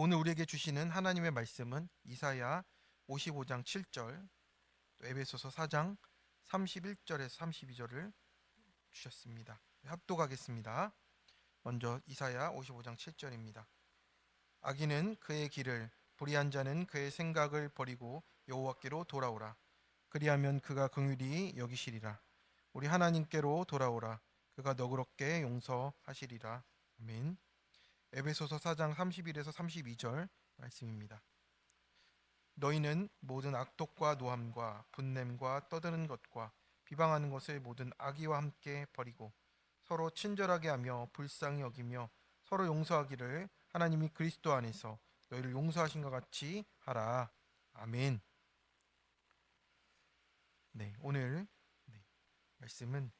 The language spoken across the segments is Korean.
오늘 우리에게 주시는 하나님의 말씀은 이사야 55장 7절, 또 에베소서 4장 31절에서 32절을 주셨습니다. 합독하겠습니다. 먼저 이사야 55장 7절입니다. 악인은 그의 길을, 불의한 자는 그의 생각을 버리고 여호와께로 돌아오라. 그리하면 그가 긍휼히 여기시리라. 우리 하나님께로 돌아오라. 그가 너그럽게 용서하시리라. 아멘. 에베소서 4장 31에서 32절 말씀입니다. 너희는 모든 악독과 노함과 분냄과 떠드는 것과 비방하는 것을 모든 악의와 함께 버리고 서로 친절하게 하며 불쌍히 여기며 서로 용서하기를 하나님이 그리스도 안에서 너희를 용서하신 것 같이 하라. 아멘. 네, 오늘 말씀은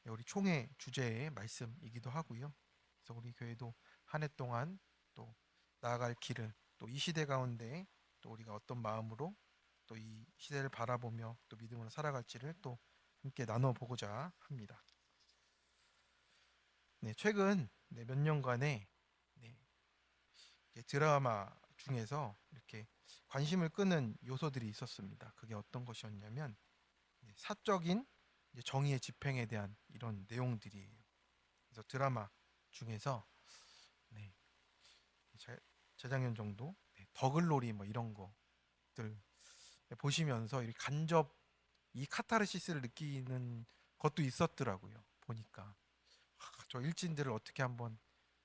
우리 총회 주제의 말씀이기도 하고요. 그래서 우리 교회도 한 해 동안 또 나아갈 길을, 또 이 시대 가운데 또 우리가 어떤 마음으로 또 이 시대를 바라보며 또 믿음으로 살아갈지를 또 함께 나눠 보고자 합니다. 네, 최근 몇 년간의 드라마 중에서 이렇게 관심을 끄는 요소들이 있었습니다. 그게 어떤 것이었냐면 사적인 정의의 집행에 대한 이런 내용들이에요. 그래서 드라마 중에서 네, 재작년 정도 더글로리 뭐 이런 것들 보시면서 이 간접 이 카타르시스를 느끼는 것도 있었더라고요. 보니까 저 일진들을 어떻게 한번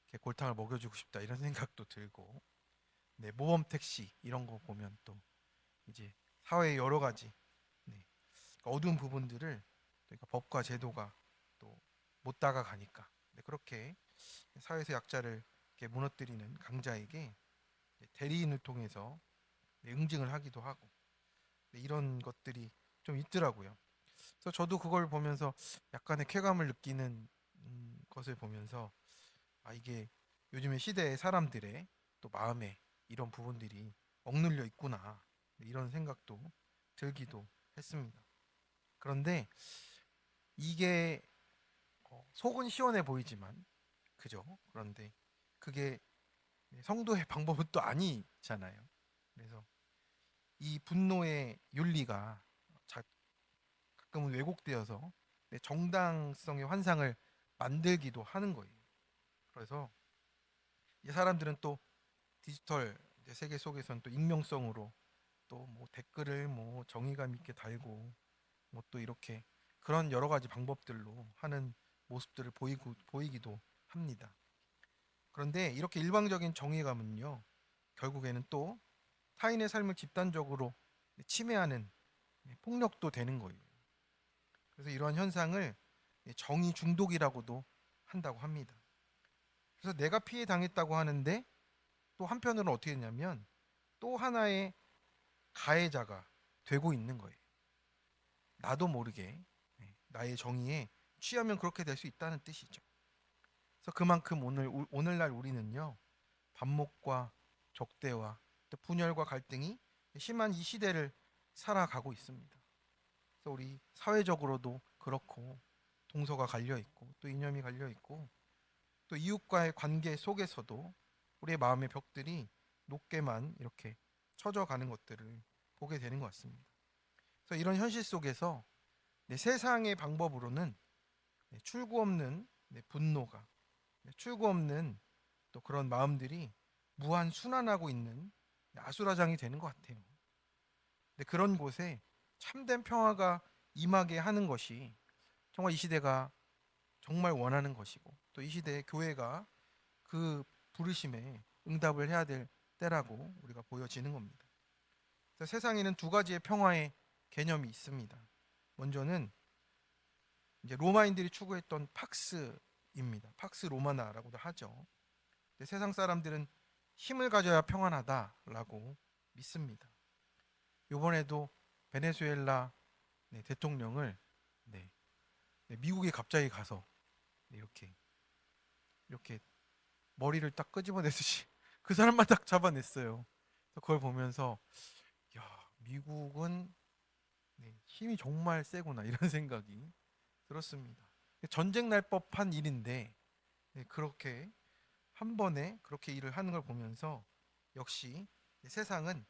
이렇게 골탕을 먹여주고 싶다 이런 생각도 들고, 모범 택시 이런 거 보면 또 이제 사회의 여러 가지 어두운 부분들을 그러니까 법과 제도가 또 못 다가가니까 그렇게 사회에서 약자를 이렇게 무너뜨리는 강자에게 대리인을 통해서 응징을 하기도 하고 이런 것들이 좀 있더라고요. 그래서 저도 그걸 보면서 약간의 쾌감을 느끼는 것을 보면서 이게 요즘의 시대의 사람들의 또 마음에 이런 부분들이 억눌려 있구나 이런 생각도 들기도 했습니다. 그런데 이게 속은 시원해 보이지만 그죠? 그런데 그게 성도의 방법은 또 아니잖아요. 그래서 이 분노의 윤리가 가끔은 왜곡되어서 정당성의 환상을 만들기도 하는 거예요. 그래서 이 사람들은 또 디지털 세계 속에서는 또 익명성으로 또 뭐 댓글을 뭐 정의감 있게 달고 뭐 또 이렇게 그런 여러 가지 방법들로 하는 모습들을 보이기도 합니다. 그런데 이렇게 일방적인 정의감은요, 결국에는 또 타인의 삶을 집단적으로 침해하는 폭력도 되는 거예요. 그래서 이러한 현상을 정의 중독이라고도 한다고 합니다. 그래서 내가 피해 당했다고 하는데 또 한편으로는 어떻게 되냐면 또 하나의 가해자가 되고 있는 거예요. 나도 모르게 나의 정의에 취하면 그렇게 될 수 있다는 뜻이죠. 그래서 그만큼 오늘날 우리는요, 반목과 적대와 또 분열과 갈등이 심한 이 시대를 살아가고 있습니다. 그래서 우리 사회적으로도 그렇고 동서가 갈려 있고 또 이념이 갈려 있고 또 이웃과의 관계 속에서도 우리의 마음의 벽들이 높게만 이렇게 쳐져 가는 것들을 보게 되는 것 같습니다. 그래서 이런 현실 속에서 세상의 방법으로는 출구 없는 분노가, 출구 없는 또 그런 마음들이 무한 순환하고 있는 아수라장이 되는 것 같아요. 그런 곳에 참된 평화가 임하게 하는 것이 정말 이 시대가 정말 원하는 것이고 또 이 시대의 교회가 그 부르심에 응답을 해야 될 때라고 우리가 보여지는 겁니다. 그래서 세상에는 두 가지의 평화의 개념이 있습니다. 먼저는 이제 로마인들이 추구했던 팍스입니다. 팍스 로마나라고도 하죠. 세상 사람들은 힘을 가져야 평안하다라고 믿습니다. 이번에도 베네수엘라 대통령을 미국이 갑자기 가서 이렇게 머리를 딱 끄집어내듯이 그 사람만 딱 잡아냈어요. 그걸 보면서 야, 미국은 힘이 정말 세구나 이런 생각이 들었습니다. 전쟁 날 법한 일인데 그렇게 한 번에 그렇게 일을 하는 걸 보면서 역시 세상은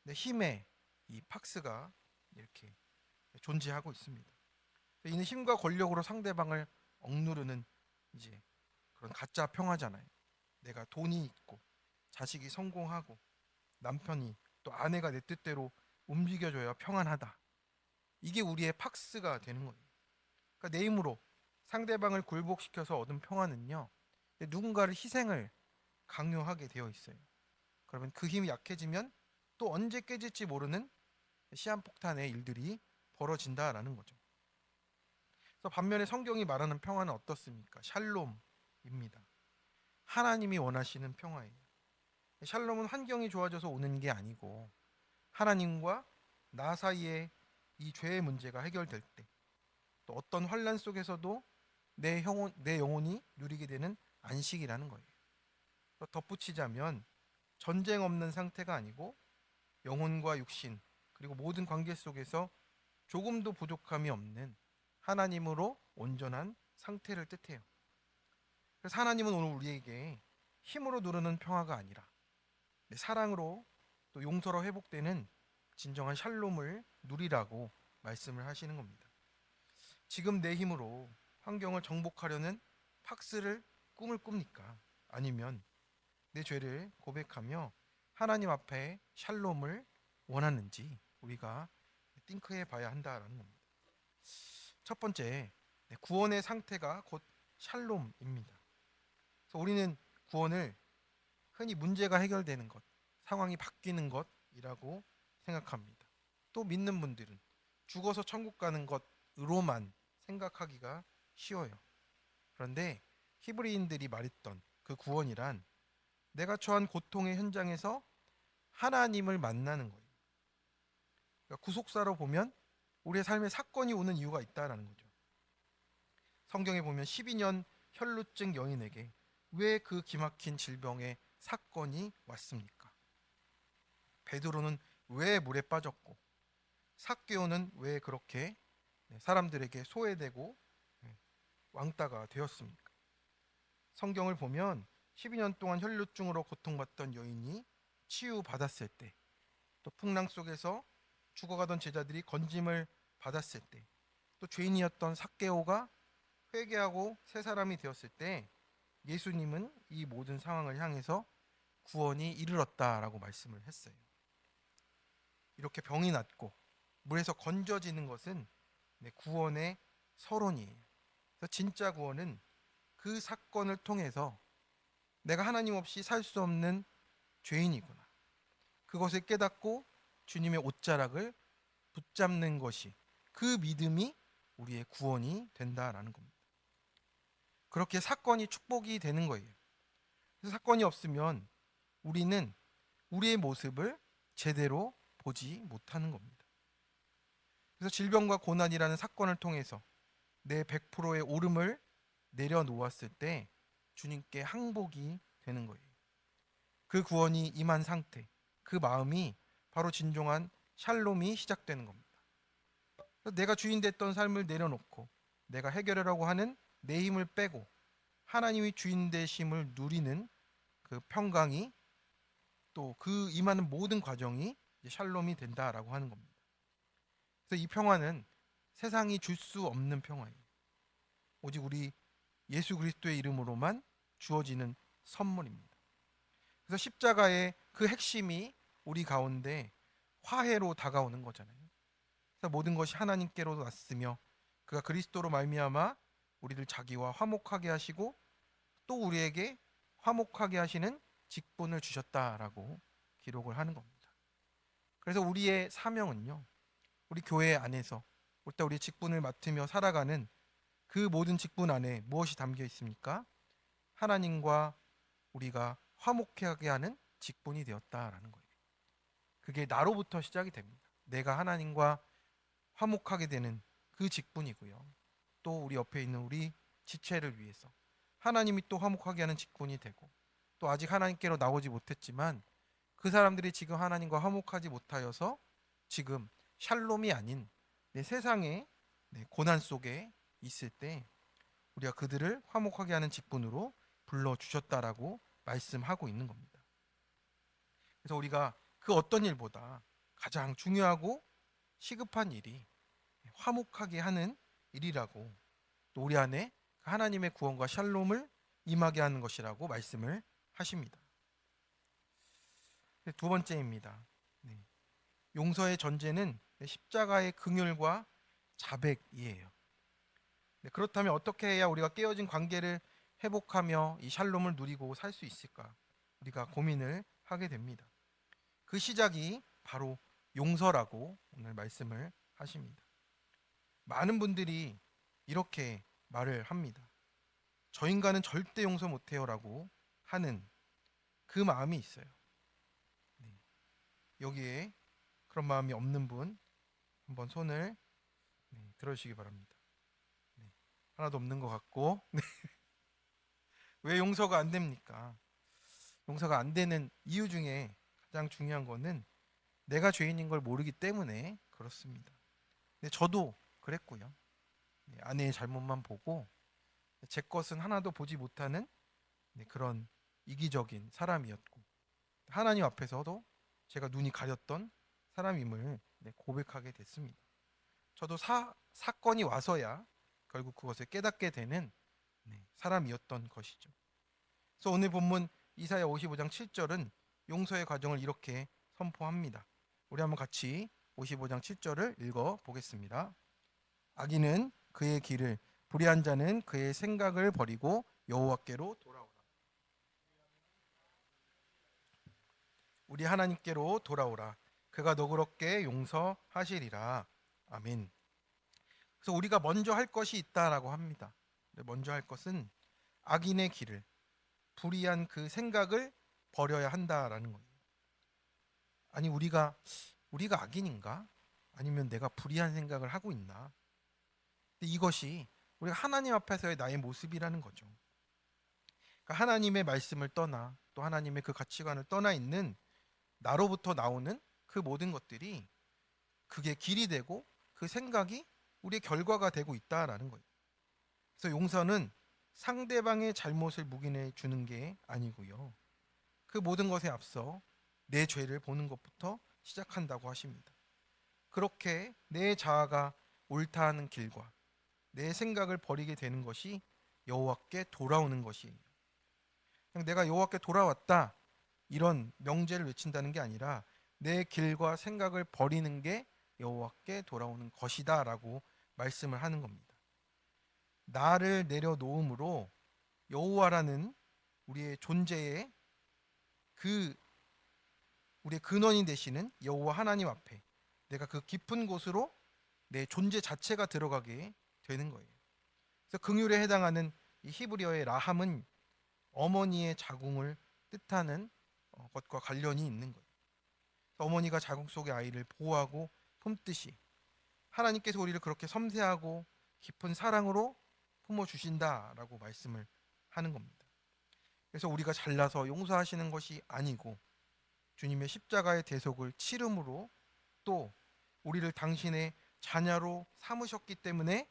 힘의 이 팍스가 이렇게 존재하고 있습니다. 이는 힘과 권력으로 상대방을 억누르는 이제 그런 가짜 평화잖아요. 내가 돈이 있고 자식이 성공하고 남편이 또 아내가 내 뜻대로 움직여줘야 평안하다. 이게 우리의 팍스가 되는 거예요. 그러니까 내 힘으로 상대방을 굴복시켜서 얻은 평화는요, 누군가를 희생을 강요하게 되어 있어요. 그러면 그 힘이 약해지면 또 언제 깨질지 모르는 시한폭탄의 일들이 벌어진다라는 거죠. 그래서 반면에 성경이 말하는 평화는 어떻습니까? 샬롬입니다. 하나님이 원하시는 평화예요. 샬롬은 환경이 좋아져서 오는 게 아니고 하나님과 나 사이에 이 죄의 문제가 해결될 때, 또 어떤 환란 속에서도 내 영혼이 누리게 되는 안식이라는 거예요. 덧붙이자면 전쟁 없는 상태가 아니고 영혼과 육신 그리고 모든 관계 속에서 조금도 부족함이 없는 하나님으로 온전한 상태를 뜻해요. 그래서 하나님은 오늘 우리에게 힘으로 누르는 평화가 아니라 사랑으로 또 용서로 회복되는 진정한 샬롬을 누리라고 말씀을 하시는 겁니다. 지금 내 힘으로 환경을 정복하려는 팍스를 꿈을 꿉니까? 아니면 내 죄를 고백하며 하나님 앞에 샬롬을 원하는지 우리가 띵크해 봐야 한다라는 겁니다. 첫 번째, 구원의 상태가 곧 샬롬입니다. 그래서 우리는 구원을 흔히 문제가 해결되는 것, 상황이 바뀌는 것이라고 생각합니다. 또 믿는 분들은 죽어서 천국 가는 것으로만 생각하기가 쉬워요. 그런데 히브리인들이 말했던 그 구원이란 내가 처한 고통의 현장에서 하나님을 만나는 거예요. 그러니까 구속사로 보면 우리의 삶에 사건이 오는 이유가 있다라는 거죠. 성경에 보면 12년 혈루증 여인에게 왜 그 기막힌 질병의 사건이 왔습니까? 베드로는 왜 물에 빠졌고 삭개오는 왜 그렇게 사람들에게 소외되고 왕따가 되었습니까? 성경을 보면 12년 동안 혈루증으로 고통받던 여인이 치유받았을 때, 또 풍랑 속에서 죽어가던 제자들이 건짐을 받았을 때, 또 죄인이었던 삭개오가 회개하고 새 사람이 되었을 때 예수님은 이 모든 상황을 향해서 구원이 이르렀다라고 말씀을 했어요. 이렇게 병이 낫고 물에서 건져지는 것은 구원의 서론이에요. 그래서 진짜 구원은 그 사건을 통해서 내가 하나님 없이 살 수 없는 죄인이구나. 그것을 깨닫고 주님의 옷자락을 붙잡는 것이 그 믿음이 우리의 구원이 된다라는 겁니다. 그렇게 사건이 축복이 되는 거예요. 그래서 사건이 없으면 우리는 우리의 모습을 제대로 보지 못하는 겁니다. 그래서 질병과 고난이라는 사건을 통해서 내 100%의 오름을 내려놓았을 때 주님께 항복이 되는 거예요. 그 구원이 임한 상태, 그 마음이 바로 진정한 샬롬이 시작되는 겁니다. 내가 주인 됐던 삶을 내려놓고 내가 해결하려고 하는 내 힘을 빼고 하나님이 주인 되심을 누리는 그 평강이 또 그 임하는 모든 과정이 샬롬이 된다라고 하는 겁니다. 그래서 이 평화는 세상이 줄 수 없는 평화예요. 오직 우리 예수 그리스도의 이름으로만 주어지는 선물입니다. 그래서 십자가의 그 핵심이 우리 가운데 화해로 다가오는 거잖아요. 그래서 모든 것이 하나님께로 왔으며 그가 그리스도로 말미암아 우리를 자기와 화목하게 하시고 또 우리에게 화목하게 하시는 직분을 주셨다라고 기록을 하는 겁니다. 그래서 우리의 사명은요, 우리 교회 안에서 일단 우리 직분을 맡으며 살아가는 그 모든 직분 안에 무엇이 담겨 있습니까? 하나님과 우리가 화목하게 하는 직분이 되었다라는 거예요. 그게 나로부터 시작이 됩니다. 내가 하나님과 화목하게 되는 그 직분이고요. 또 우리 옆에 있는 우리 지체를 위해서 하나님이 또 화목하게 하는 직분이 되고 또 아직 하나님께로 나오지 못했지만 그 사람들이 지금 하나님과 화목하지 못하여서 지금 샬롬이 아닌 내 세상의 고난 속에 있을 때 우리가 그들을 화목하게 하는 직분으로 불러주셨다라고 말씀하고 있는 겁니다. 그래서 우리가 그 어떤 일보다 가장 중요하고 시급한 일이 화목하게 하는 일이라고, 또 우리 안에 하나님의 구원과 샬롬을 임하게 하는 것이라고 말씀을 하십니다. 두 번째입니다. 네. 용서의 전제는 십자가의 긍휼과 자백이에요. 네, 그렇다면 어떻게 해야 우리가 깨어진 관계를 회복하며 이 샬롬을 누리고 살 수 있을까? 우리가 고민을 하게 됩니다. 그 시작이 바로 용서라고 오늘 말씀을 하십니다. 많은 분들이 이렇게 말을 합니다. 저 인간은 절대 용서 못해요라고 하는 그 마음이 있어요. 네. 여기에 그런 마음이 없는 분 한번 손을 들어주시기 바랍니다. 네. 하나도 없는 것 같고 네. 왜 용서가 안 됩니까? 용서가 안 되는 이유 중에 가장 중요한 거는 내가 죄인인 걸 모르기 때문에 그렇습니다. 근데 저도 그랬고요. 네, 아내의 잘못만 보고 제 것은 하나도 보지 못하는 그런 이기적인 사람이었고, 하나님 앞에서도 제가 눈이 가렸던 사람임을 고백하게 됐습니다. 저도 사건이 와서야 결국 그것을 깨닫게 되는 사람이었던 것이죠. 그래서 오늘 본문 이사야 55장 7절은 용서의 과정을 이렇게 선포합니다. 우리 한번 같이 55장 7절을 읽어 보겠습니다. 악인은 그의 길을, 불의한 자는 그의 생각을 버리고 여호와께로 돌아오라. 우리 하나님께로 돌아오라. 그가 너그럽게 용서하시리라. 아멘. 그래서 우리가 먼저 할 것이 있다라고 합니다. 먼저 할 것은 악인의 길을, 불의한 그 생각을 버려야 한다라는 거예요. 아니 우리가 악인인가? 아니면 내가 불의한 생각을 하고 있나? 근데 이것이 우리가 하나님 앞에서의 나의 모습이라는 거죠. 그러니까 하나님의 말씀을 떠나, 또 하나님의 그 가치관을 떠나 있는 나로부터 나오는 그 모든 것들이 그게 길이 되고 그 생각이 우리의 결과가 되고 있다라는 거예요. 그래서 용서는 상대방의 잘못을 묵인해 주는 게 아니고요. 그 모든 것에 앞서 내 죄를 보는 것부터 시작한다고 하십니다. 그렇게 내 자아가 옳다 하는 길과 내 생각을 버리게 되는 것이 여호와께 돌아오는 것이에요. 그냥 내가 여호와께 돌아왔다 이런 명제를 외친다는 게 아니라 내 길과 생각을 버리는 게 여호와께 돌아오는 것이다라고 말씀을 하는 겁니다. 나를 내려놓음으로 여호와라는 우리의 존재의 그 우리의 근원이 되시는 여호와 하나님 앞에 내가 그 깊은 곳으로 내 존재 자체가 들어가게 되는 거예요. 그래서 긍휼에 해당하는 이 히브리어의 라함은 어머니의 자궁을 뜻하는 것과 관련이 있는 거예요. 어머니가 자궁 속의 아이를 보호하고 품듯이 하나님께서 우리를 그렇게 섬세하고 깊은 사랑으로 품어 주신다라고 말씀을 하는 겁니다. 그래서 우리가 잘나서 용서하시는 것이 아니고 주님의 십자가의 대속을 치름으로 또 우리를 당신의 자녀로 삼으셨기 때문에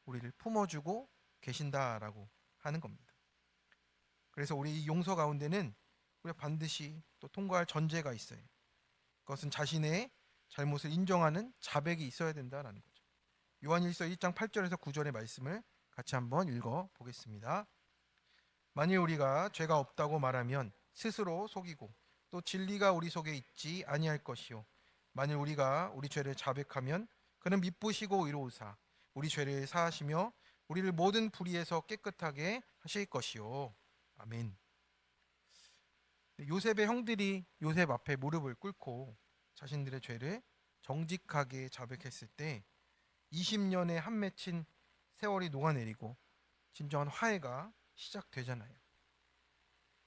우리를 품어주고 계신다라고 하는 겁니다. 그래서 우리 이 용서 가운데는 우리가 반드시 또 통과할 전제가 있어요. 그것은 자신의 잘못을 인정하는 자백이 있어야 된다라는 거죠. 요한일서 1장 8절에서 9절의 말씀을 같이 한번 읽어 보겠습니다. 만일 우리가 죄가 없다고 말하면 스스로 속이고 또 진리가 우리 속에 있지 아니할 것이요 만일 우리가 우리 죄를 자백하면 그는 미쁘시고 의로우사 우리 죄를 사하시며 우리를 모든 불의에서 깨끗하게 하실 것이요 아멘. 요셉의 형들이 요셉 앞에 무릎을 꿇고 자신들의 죄를 정직하게 자백했을 때 20년의 한 맺힌 세월이 녹아내리고 진정한 화해가 시작되잖아요.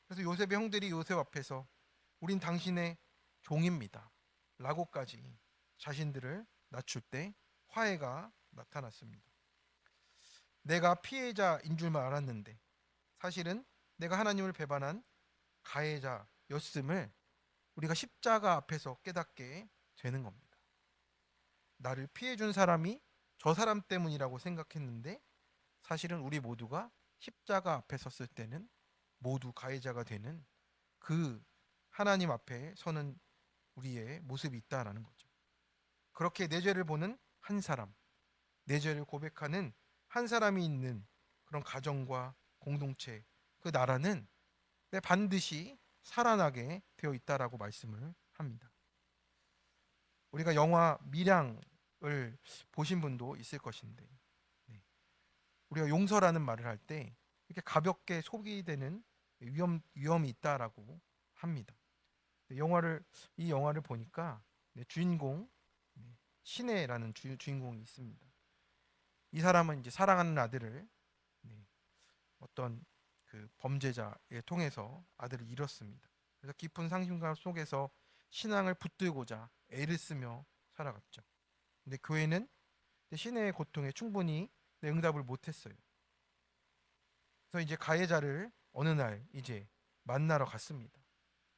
그래서 요셉의 형들이 요셉 앞에서 우린 당신의 종입니다 라고까지 자신들을 낮출 때 화해가 나타났습니다. 내가 피해자인 줄만 알았는데 사실은 내가 하나님을 배반한 가해자였음을 우리가 십자가 앞에서 깨닫게 되는 겁니다. 나를 피해준 사람이 저 사람 때문이라고 생각했는데 사실은 우리 모두가 십자가 앞에 섰을 때는 모두 가해자가 되는 그 하나님 앞에 서는 우리의 모습이 있다라는 거죠. 그렇게 내 죄를 보는 한 사람, 내 죄를 고백하는 한 사람이 있는 그런 가정과 공동체, 그 나라는 반드시 살아나게 되어 있다라고 말씀을 합니다. 우리가 영화 밀양을 보신 분도 있을 것인데, 네. 우리가 용서라는 말을 할 때 이렇게 가볍게 소비되는 위험이 있다라고 합니다. 이 영화를 보니까 주인공 신혜라는 주인공이 있습니다. 이 사람은 이제 사랑하는 아들을 어떤 그 범죄자에 통해서 아들을 잃었습니다. 그래서 깊은 상심감 속에서 신앙을 붙들고자 애를 쓰며 살아갔죠. 근데 교회는 신혜의 고통에 충분히 응답을 못했어요. 그래서 이제 가해자를 어느 날 이제 만나러 갔습니다.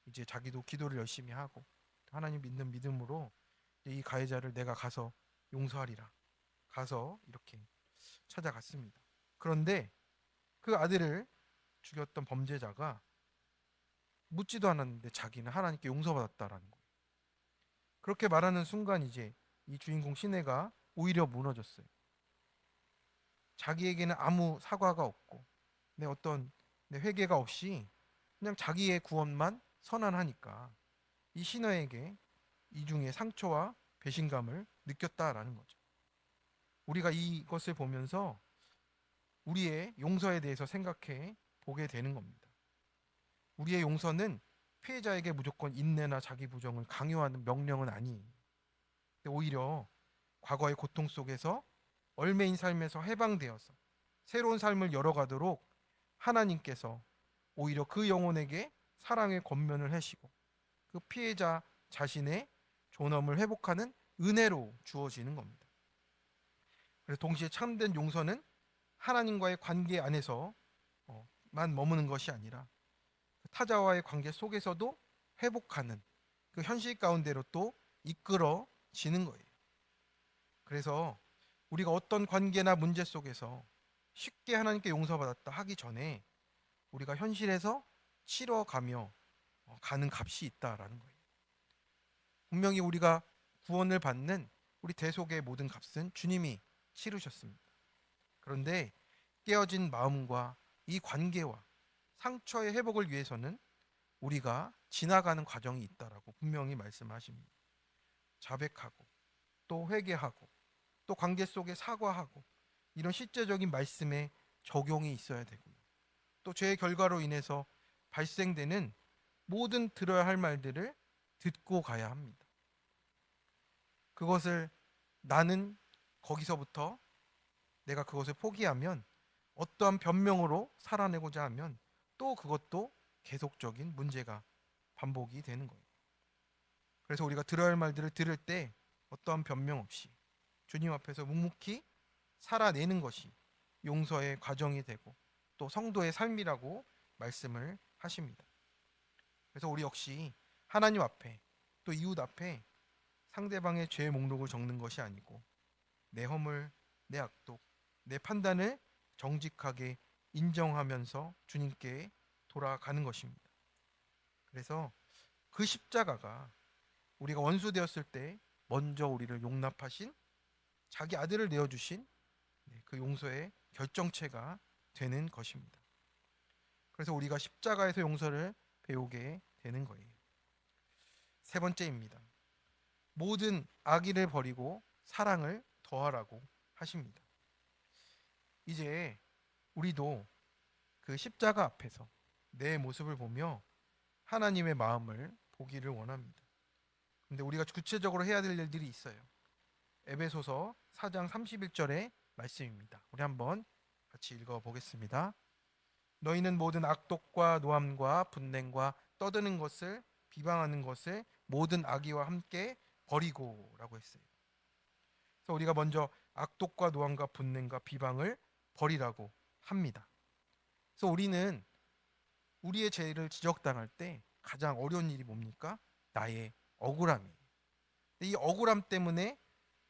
이제 자기도 기도를 열심히 하고 하나님 믿는 믿음으로 이 가해자를 내가 가서 용서하리라. 가서 이렇게 찾아갔습니다. 그런데 그 아들을 죽였던 범죄자가 묻지도 않았는데 자기는 하나님께 용서받았다라는 거예요. 그렇게 말하는 순간 이제 이 주인공 신혜가 오히려 무너졌어요. 자기에게는 아무 사과가 없고 어떤 회개가 없이 그냥 자기의 구원만 선언하니까 이 신하에게 이중의 상처와 배신감을 느꼈다라는 거죠. 우리가 이것을 보면서 우리의 용서에 대해서 생각해 보게 되는 겁니다. 우리의 용서는 피해자에게 무조건 인내나 자기 부정을 강요하는 명령은 아니에요. 오히려 과거의 고통 속에서 얼매인 삶에서 해방되어서 새로운 삶을 열어가도록 하나님께서 오히려 그 영혼에게 사랑의 권면을 하시고 그 피해자 자신의 존엄을 회복하는 은혜로 주어지는 겁니다. 그래서 동시에 참된 용서는 하나님과의 관계 안에서만 머무는 것이 아니라 타자와의 관계 속에서도 회복하는 그 현실 가운데로 또 이끌어지는 거예요. 그래서 우리가 어떤 관계나 문제 속에서 쉽게 하나님께 용서받았다 하기 전에 우리가 현실에서 치러가며 가는 값이 있다라는 거예요. 분명히 우리가 구원을 받는 우리 대속의 모든 값은 주님이 치르셨습니다. 그런데 깨어진 마음과 이 관계와 상처의 회복을 위해서는 우리가 지나가는 과정이 있다라고 분명히 말씀하십니다. 자백하고 또 회개하고 또 관계 속에 사과하고 이런 실제적인 말씀에 적용이 있어야 되고요. 또 죄의 결과로 인해서 발생되는 모든 들어야 할 말들을 듣고 가야 합니다. 그것을 나는 거기서부터 내가 그것을 포기하면 어떠한 변명으로 살아내고자 하면 또 그것도 계속적인 문제가 반복이 되는 거예요. 그래서 우리가 들어야 할 말들을 들을 때 어떠한 변명 없이 주님 앞에서 묵묵히 살아내는 것이 용서의 과정이 되고 또 성도의 삶이라고 말씀을 하십니다. 그래서 우리 역시 하나님 앞에 또 이웃 앞에 상대방의 죄의 목록을 적는 것이 아니고 내 허물, 내 악독, 내 판단을 정직하게 인정하면서 주님께 돌아가는 것입니다. 그래서 그 십자가가 우리가 원수 되었을 때 먼저 우리를 용납하신 자기 아들을 내어주신 그 용서의 결정체가 되는 것입니다. 그래서 우리가 십자가에서 용서를 배우게 되는 거예요. 세 번째입니다. 모든 악의를 버리고 사랑을 더하라고 하십니다. 이제 우리도 그 십자가 앞에서 내 모습을 보며 하나님의 마음을 보기를 원합니다. 근데 우리가 구체적으로 해야 될 일들이 있어요. 에베소서 4장 31절의 말씀입니다. 우리 한번 같이 읽어 보겠습니다. 너희는 모든 악독과 노함과 분냉과 떠드는 것을 비방하는 것을 모든 악의와 함께 버리고라고 했어요. 그래서 우리가 먼저 악독과 노함과 분냉과 비방을 버리라고 합니다. 그래서 우리는 우리의 죄를 지적당할 때 가장 어려운 일이 뭡니까? 나의 억울함이에요. 이 억울함 때문에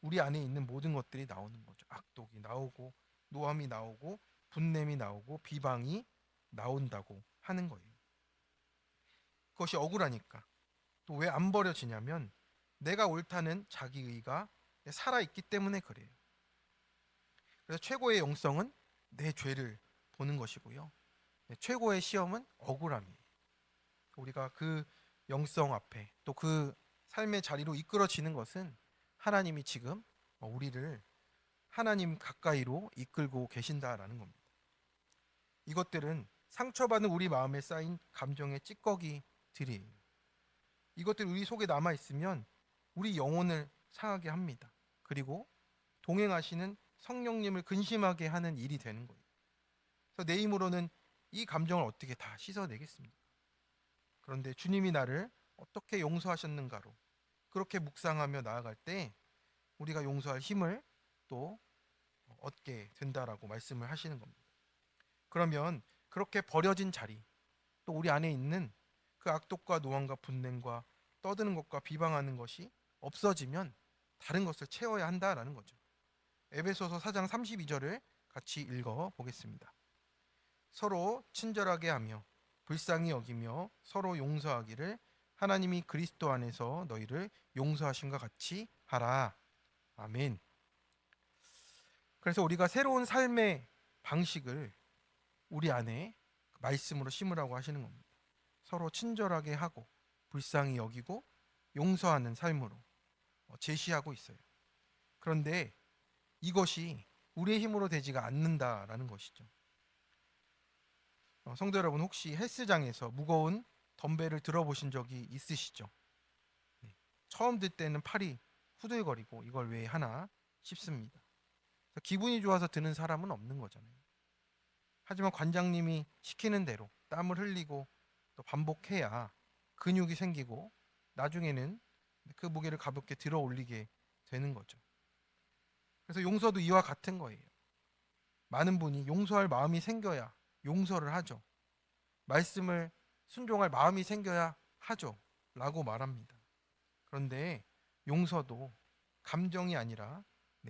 우리 안에 있는 모든 것들이 나오는 거죠. 악독이 나오고 노함이 나오고 분냄이 나오고 비방이 나온다고 하는 거예요. 그것이 억울하니까. 또 왜 안 버려지냐면 내가 옳다는 자기의가 살아있기 때문에 그래요. 그래서 최고의 영성은 내 죄를 보는 것이고요. 최고의 시험은 억울함이에요. 우리가 그 영성 앞에 또 그 삶의 자리로 이끌어지는 것은 하나님이 지금 우리를 하나님 가까이로 이끌고 계신다라는 겁니다. 이것들은 상처받은 우리 마음에 쌓인 감정의 찌꺼기들이에요. 이것들이 우리 속에 남아 있으면 우리 영혼을 상하게 합니다. 그리고 동행하시는 성령님을 근심하게 하는 일이 되는 거예요. 그래서 내 힘으로는 이 감정을 어떻게 다 씻어내겠습니까? 그런데 주님이 나를 어떻게 용서하셨는가로 그렇게 묵상하며 나아갈 때 우리가 용서할 힘을 또 얻게 된다라고 말씀을 하시는 겁니다. 그러면 그렇게 버려진 자리, 또 우리 안에 있는 그 악독과 노함과 분냄과 떠드는 것과 비방하는 것이 없어지면 다른 것을 채워야 한다라는 거죠. 에베소서 4장 32절을 같이 읽어 보겠습니다. 서로 친절하게 하며 불쌍히 여기며 서로 용서하기를 하나님이 그리스도 안에서 너희를 용서하신 것 같이 하라. 아멘. 그래서 우리가 새로운 삶의 방식을 우리 안에 말씀으로 심으라고 하시는 겁니다. 서로 친절하게 하고 불쌍히 여기고 용서하는 삶으로 제시하고 있어요. 그런데 이것이 우리의 힘으로 되지가 않는다라는 것이죠. 성도 여러분, 혹시 헬스장에서 무거운 덤벨을 들어보신 적이 있으시죠? 네. 처음 들 때는 팔이 후들거리고 이걸 왜 하나 싶습니다. 기분이 좋아서 드는 사람은 없는 거잖아요. 하지만 관장님이 시키는 대로 땀을 흘리고 또 반복해야 근육이 생기고 나중에는 그 무게를 가볍게 들어 올리게 되는 거죠. 그래서 용서도 이와 같은 거예요. 많은 분이 용서할 마음이 생겨야 용서를 하죠. 말씀을 순종할 마음이 생겨야 하죠. 라고 말합니다. 그런데 용서도 감정이 아니라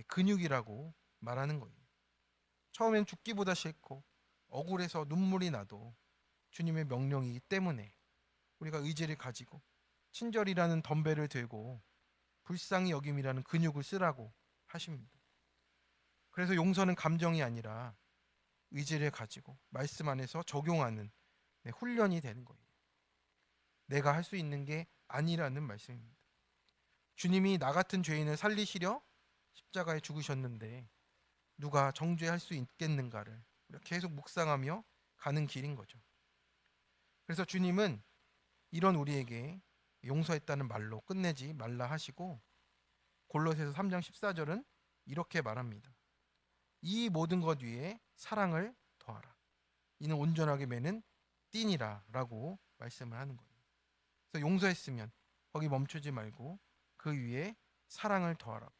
근육이라고 말하는 거예요. 처음엔 죽기보다 싫고 억울해서 눈물이 나도 주님의 명령이기 때문에 우리가 의지를 가지고 친절이라는 덤벨을 들고 불쌍히 여김이라는 근육을 쓰라고 하십니다. 그래서 용서는 감정이 아니라 의지를 가지고 말씀 안에서 적용하는 훈련이 되는 거예요. 내가 할 수 있는 게 아니라는 말씀입니다. 주님이 나 같은 죄인을 살리시려 십자가에 죽으셨는데 누가 정죄할 수 있겠는가를 계속 묵상하며 가는 길인 거죠. 그래서 주님은 이런 우리에게 용서했다는 말로 끝내지 말라 하시고 골로새서 3장 14절은 이렇게 말합니다. 이 모든 것 위에 사랑을 더하라. 이는 온전하게 매는 띠니라 라고 말씀을 하는 거예요. 그래서 용서했으면 거기 멈추지 말고 그 위에 사랑을 더하라고.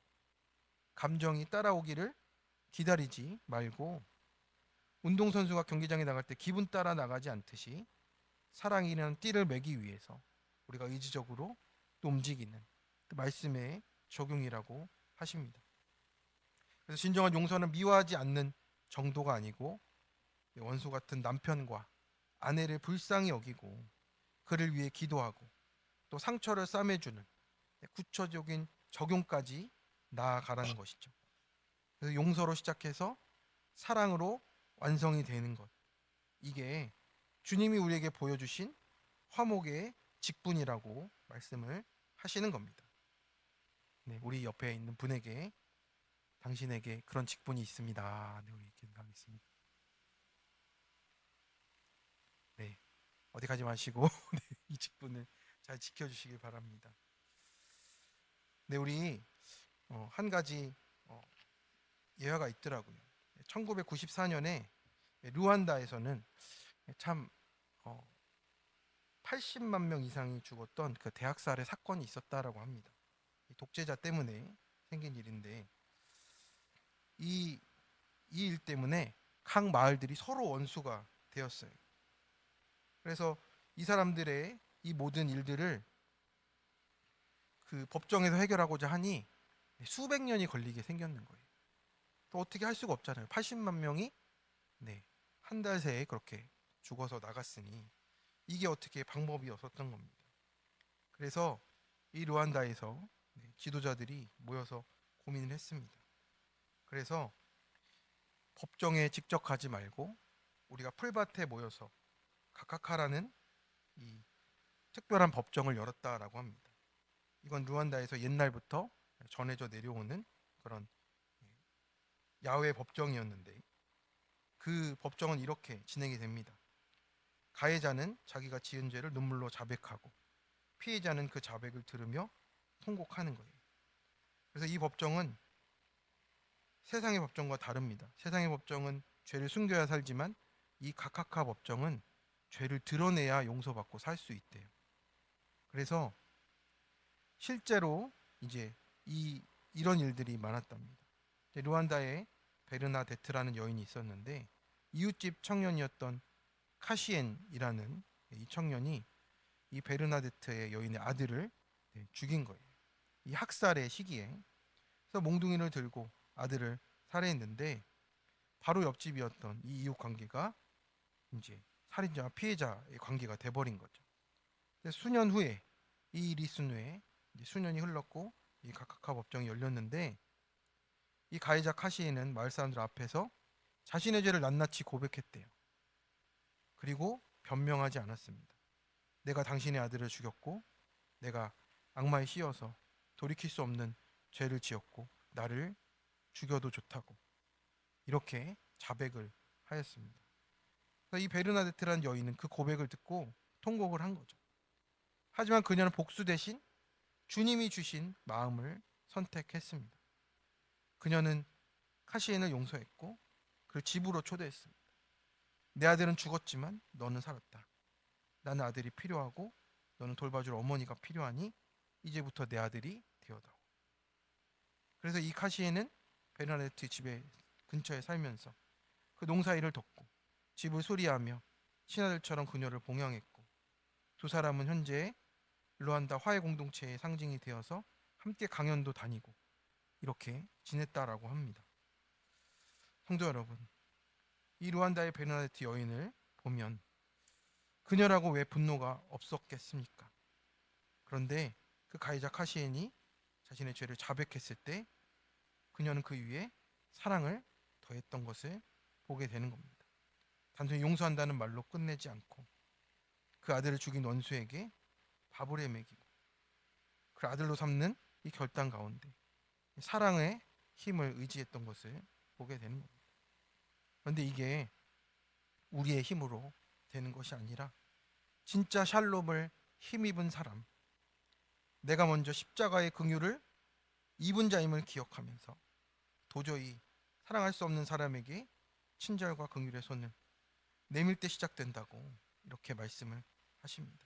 감정이 따라오기를 기다리지 말고 운동선수가 경기장에 나갈 때 기분 따라 나가지 않듯이 사랑이라는 띠를 매기 위해서 우리가 의지적으로 또 움직이는 그 말씀의 적용이라고 하십니다. 그래서 진정한 용서는 미워하지 않는 정도가 아니고 원수 같은 남편과 아내를 불쌍히 여기고 그를 위해 기도하고 또 상처를 싸매주는 구체적인 적용까지 나아가라는 것이죠. 그래서 용서로 시작해서 사랑으로 완성이 되는 것. 이게 주님이 우리에게 보여주신 화목의 직분이라고 말씀을 하시는 겁니다. 네, 우리 옆에 있는 분에게 당신에게 그런 직분이 있습니다. 네, 우리 기도하겠습니다. 네, 어디 가지 마시고 네, 이 직분을 잘 지켜주시길 바랍니다. 네, 우리 한 가지 예화가 있더라고요. 1994년에 루안다에서는 참 80만 명 이상이 죽었던 그 대학살의 사건이 있었다라고 합니다. 독재자 때문에 생긴 일인데 이 일 때문에 각 마을들이 서로 원수가 되었어요. 그래서 이 사람들의 이 모든 일들을 그 법정에서 해결하고자 하니 수백 년이 걸리게 생겼는 거예요. 또 어떻게 할 수가 없잖아요. 80만 명이 한 달 새에 그렇게 죽어서 나갔으니 이게 어떻게 방법이 없었던 겁니다. 그래서 이 르완다에서 지도자들이 모여서 고민을 했습니다. 그래서 법정에 직접 가지 말고 우리가 풀밭에 모여서 카카카라는 이 특별한 법정을 열었다라고 합니다. 이건 루안다에서 옛날부터 전해져 내려오는 그런 야외 법정이었는데 그 법정은 이렇게 진행이 됩니다. 가해자는 자기가 지은 죄를 눈물로 자백하고 피해자는 그 자백을 들으며 통곡하는 거예요. 그래서 이 법정은 세상의 법정과 다릅니다. 세상의 법정은 죄를 숨겨야 살지만 이 카카카 법정은 죄를 드러내야 용서받고 살 수 있대요. 그래서 실제로 이제 이런 일들이 많았답니다. 루안다에 베르나데트라는 여인이 있었는데 이웃집 청년이었던 카시엔이라는 이 청년이 이 베르나데트의 여인의 아들을 죽인 거예요. 이 학살의 시기에. 그래서 몽둥이를 들고 아들을 살해했는데 바로 옆집이었던 이 이웃 관계가 이제 살인자와 피해자의 관계가 돼버린 거죠. 수년 후에 이 일이 있은 후에 수년이 흘렀고 이 카카카 법정이 열렸는데 이 가해자 카시에는 마을 사람들 앞에서 자신의 죄를 낱낱이 고백했대요. 그리고 변명하지 않았습니다. 내가 당신의 아들을 죽였고 내가 악마에 씌어서 돌이킬 수 없는 죄를 지었고 나를 죽여도 좋다고 이렇게 자백을 하였습니다. 이 베르나데트라는 여인은 그 고백을 듣고 통곡을 한 거죠. 하지만 그녀는 복수 대신 주님이 주신 마음을 선택했습니다. 그녀는 카시엔을 용서했고 그를 집으로 초대했습니다. 내 아들은 죽었지만 너는 살았다. 나는 아들이 필요하고 너는 돌봐줄 어머니가 필요하니 이제부터 내 아들이 되어다오. 그래서 이 카시엔은 베르나데트 집에 근처에 살면서 그 농사일을 돕고 집을 수리하며 신하들처럼 그녀를 봉양했고 두 사람은 현재 르완다 화해 공동체의 상징이 되어서 함께 강연도 다니고 이렇게 지냈다라고 합니다. 성도 여러분, 이 르완다의 베르나데트 여인을 보면 그녀라고 왜 분노가 없었겠습니까? 그런데 그 가해자 카시엔이 자신의 죄를 자백했을 때 그녀는 그 위에 사랑을 더했던 것을 보게 되는 겁니다. 단순히 용서한다는 말로 끝내지 않고 그 아들을 죽인 원수에게 밥을 해먹이고 그 아들로 삼는 이 결단 가운데 사랑의 힘을 의지했던 것을 보게 되는 겁니다. 그런데 이게 우리의 힘으로 되는 것이 아니라 진짜 샬롬을 힘입은 사람, 내가 먼저 십자가의 긍휼을 입은 자임을 기억하면서 도저히 사랑할 수 없는 사람에게 친절과 긍휼의 손을 내밀 때 시작된다고 이렇게 말씀을 하십니다.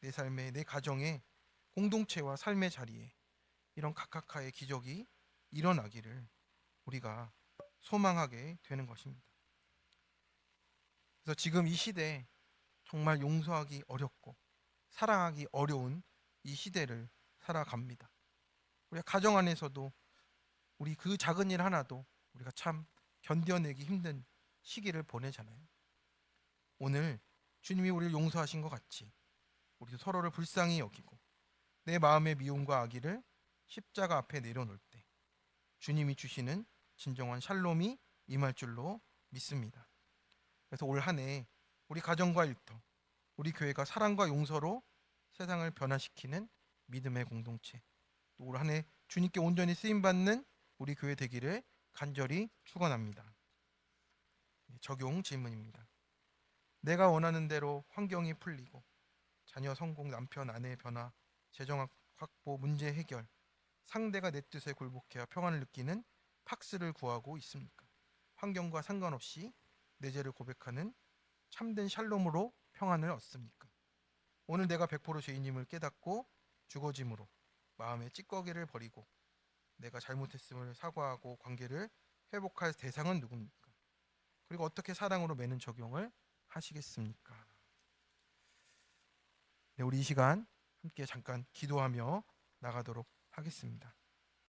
내 삶에, 내 가정에, 공동체와 삶의 자리에 이런 카카카의 기적이 일어나기를 우리가 소망하게 되는 것입니다. 그래서 지금 이 시대에 정말 용서하기 어렵고 사랑하기 어려운 이 시대를 살아갑니다. 우리 가정 안에서도 우리 그 작은 일 하나도 우리가 참 견뎌내기 힘든 시기를 보내잖아요. 오늘 주님이 우리를 용서하신 것 같이 우리도 서로를 불쌍히 여기고 내 마음의 미움과 악의를 십자가 앞에 내려놓을 때 주님이 주시는 진정한 샬롬이 임할 줄로 믿습니다. 그래서 올 한 해 우리 가정과 일터, 우리 교회가 사랑과 용서로 세상을 변화시키는 믿음의 공동체, 또 올 한 해 주님께 온전히 쓰임 받는 우리 교회 되기를 간절히 축원합니다. 적용 질문입니다. 내가 원하는 대로 환경이 풀리고 자녀 성공, 남편, 아내의 변화, 재정 확보, 문제 해결, 상대가 내 뜻에 굴복해야 평안을 느끼는 팍스를 구하고 있습니까? 환경과 상관없이 내 죄를 고백하는 참된 샬롬으로 평안을 얻습니까? 오늘 내가 100% 죄인임을 깨닫고 죽어짐으로 마음의 찌꺼기를 버리고 내가 잘못했음을 사과하고 관계를 회복할 대상은 누굽니까? 그리고 어떻게 사랑으로 매는 적용을 하시겠습니까? 네, 우리 이 시간 함께 잠깐 기도하며 나가도록 하겠습니다.